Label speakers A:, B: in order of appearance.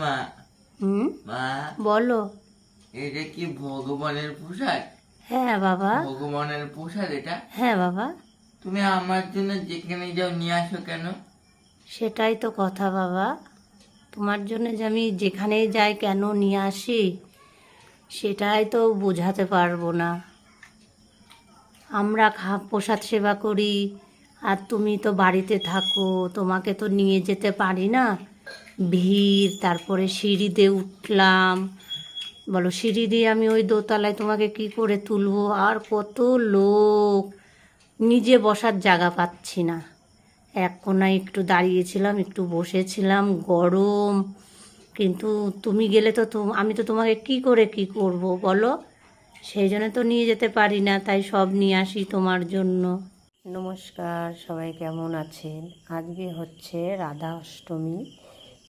A: মা
B: হুম,
A: মা
B: বলো।
A: এটা কি ভগবানের প্রসাদ?
B: হ্যাঁ বাবা।
A: ভগবানের প্রসাদ এটা?
B: হ্যাঁ বাবা।
A: তুমি আমার জন্য যেখানে যাও নিয়ে আসো কেন?
B: সেটাই তো কথা বাবা, তোমার জন্য যে আমি যেখানেই যাই কেন নিয়ে আসি সেটাই তো বোঝাতে পারবো না। আমরা প্রসাদ সেবা করি আর তুমি তো বাড়িতে থাকো, তোমাকে তো নিয়ে যেতে পারি না। ভিড়, তারপরে সিঁড়িতে উঠলাম, বলো সিঁড়ি দিয়ে আমি ওই দোতলায় তোমাকে কি করে তুলবো, আর কত লোক, নিজে বসার জায়গা পাচ্ছি না। এক কোনায় একটু দাঁড়িয়েছিলাম, একটু বসেছিলাম, গরম। কিন্তু তুমি গেলে তো আমি তো তোমাকে কি করে কি করব বলো। সেই জন্য তো নিয়ে যেতে পারি না, তাই সব নিয়ে আসি তোমার জন্য। নমস্কার, সবাই কেমন আছেন? আজকে হচ্ছে রাধা অষ্টমী।